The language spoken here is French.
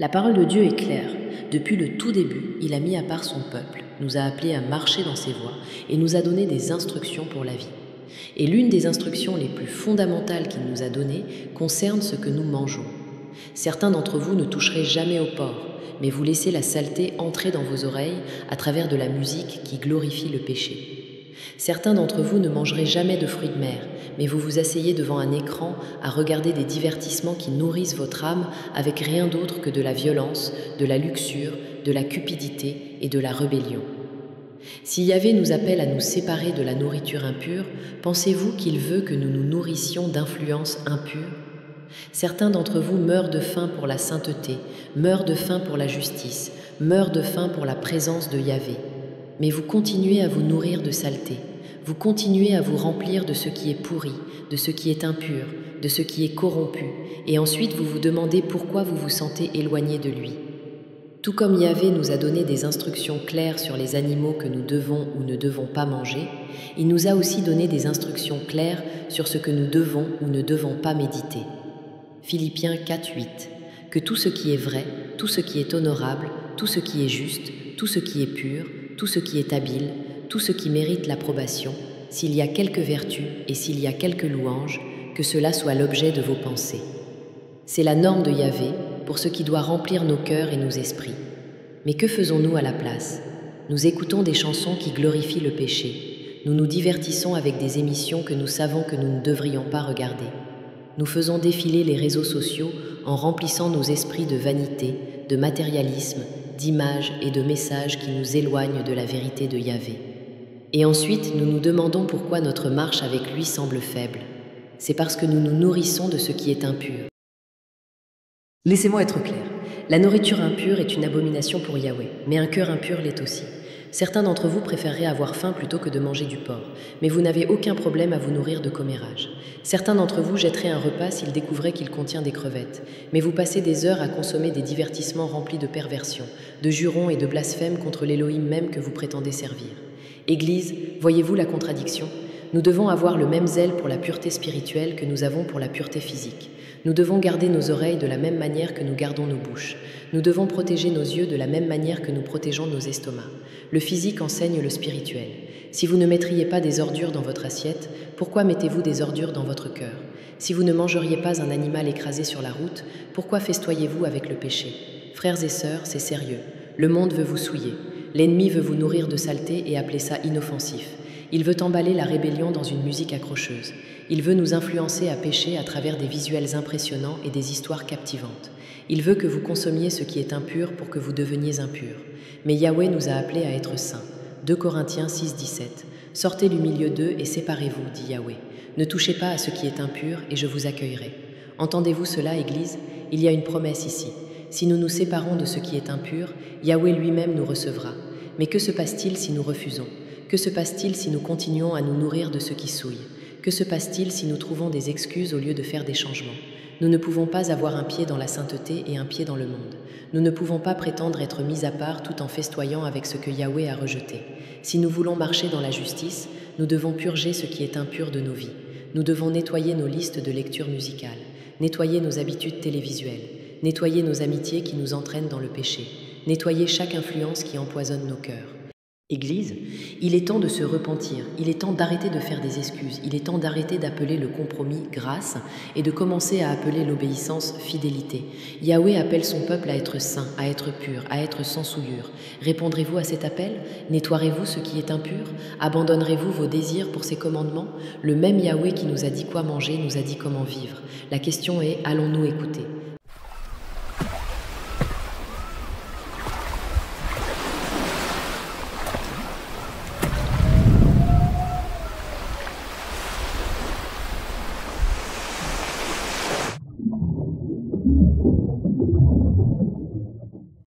La parole de Dieu est claire. Depuis le tout début, il a mis à part son peuple, nous a appelés à marcher dans ses voies et nous a donné des instructions pour la vie. Et l'une des instructions les plus fondamentales qu'il nous a données concerne ce que nous mangeons. Certains d'entre vous ne toucherez jamais au porc, mais vous laissez la saleté entrer dans vos oreilles à travers de la musique qui glorifie le péché. Certains d'entre vous ne mangerez jamais de fruits de mer, mais vous vous asseyez devant un écran à regarder des divertissements qui nourrissent votre âme avec rien d'autre que de la violence, de la luxure, de la cupidité et de la rébellion. Si Yahvé nous appelle à nous séparer de la nourriture impure, pensez-vous qu'il veut que nous nous nourrissions d'influences impures ? Certains d'entre vous meurent de faim pour la sainteté, meurent de faim pour la justice, meurent de faim pour la présence de Yahvé. Mais vous continuez à vous nourrir de saleté, vous continuez à vous remplir de ce qui est pourri, de ce qui est impur, de ce qui est corrompu, et ensuite vous vous demandez pourquoi vous vous sentez éloigné de lui. Tout comme Yahvé nous a donné des instructions claires sur les animaux que nous devons ou ne devons pas manger, il nous a aussi donné des instructions claires sur ce que nous devons ou ne devons pas méditer. Philippiens 4:8. Que tout ce qui est vrai, tout ce qui est honorable, tout ce qui est juste, tout ce qui est pur, tout ce qui est habile, tout ce qui mérite l'approbation, s'il y a quelque vertu et s'il y a quelque louange, que cela soit l'objet de vos pensées. C'est la norme de Yahvé pour ce qui doit remplir nos cœurs et nos esprits. Mais que faisons-nous à la place ? Nous écoutons des chansons qui glorifient le péché. Nous nous divertissons avec des émissions que nous savons que nous ne devrions pas regarder. Nous faisons défiler les réseaux sociaux en remplissant nos esprits de vanité, de matérialisme, d'images et de messages qui nous éloignent de la vérité de Yahvé. Et ensuite, nous nous demandons pourquoi notre marche avec lui semble faible. C'est parce que nous nous nourrissons de ce qui est impur. Laissez-moi être clair. La nourriture impure est une abomination pour Yahvé, mais un cœur impur l'est aussi. Certains d'entre vous préféreraient avoir faim plutôt que de manger du porc, mais vous n'avez aucun problème à vous nourrir de commérage. Certains d'entre vous jetteraient un repas s'ils découvraient qu'il contient des crevettes, mais vous passez des heures à consommer des divertissements remplis de perversion, de jurons et de blasphèmes contre l'Élohim même que vous prétendez servir. Église, voyez-vous la contradiction ? Nous devons avoir le même zèle pour la pureté spirituelle que nous avons pour la pureté physique. Nous devons garder nos oreilles de la même manière que nous gardons nos bouches. Nous devons protéger nos yeux de la même manière que nous protégeons nos estomacs. Le physique enseigne le spirituel. Si vous ne mettriez pas des ordures dans votre assiette, pourquoi mettez-vous des ordures dans votre cœur ? Si vous ne mangeriez pas un animal écrasé sur la route, pourquoi festoyez-vous avec le péché ? Frères et sœurs, c'est sérieux. Le monde veut vous souiller. L'ennemi veut vous nourrir de saleté et appeler ça inoffensif. Il veut emballer la rébellion dans une musique accrocheuse. Il veut nous influencer à pécher à travers des visuels impressionnants et des histoires captivantes. Il veut que vous consommiez ce qui est impur pour que vous deveniez impurs. Mais Yahvé nous a appelés à être saints. 2 Corinthiens 6:17. Sortez du milieu d'eux et séparez-vous, dit Yahvé. Ne touchez pas à ce qui est impur et je vous accueillerai. Entendez-vous cela, Église ? Il y a une promesse ici. Si nous nous séparons de ce qui est impur, Yahvé lui-même nous recevra. Mais que se passe-t-il si nous refusons ? Que se passe-t-il si nous continuons à nous nourrir de ce qui souille ? Que se passe-t-il si nous trouvons des excuses au lieu de faire des changements ? Nous ne pouvons pas avoir un pied dans la sainteté et un pied dans le monde. Nous ne pouvons pas prétendre être mis à part tout en festoyant avec ce que Yahvé a rejeté. Si nous voulons marcher dans la justice, nous devons purger ce qui est impur de nos vies. Nous devons nettoyer nos listes de lecture musicale, nettoyer nos habitudes télévisuelles, nettoyer nos amitiés qui nous entraînent dans le péché, nettoyer chaque influence qui empoisonne nos cœurs. Église, il est temps de se repentir, il est temps d'arrêter de faire des excuses, il est temps d'arrêter d'appeler le compromis grâce et de commencer à appeler l'obéissance fidélité. Yahvé appelle son peuple à être saint, à être pur, à être sans souillure. Répondrez-vous à cet appel ? Nettoierez-vous ce qui est impur ? Abandonnerez-vous vos désirs pour ses commandements ? Le même Yahvé qui nous a dit quoi manger nous a dit comment vivre. La question est, allons-nous écouter ?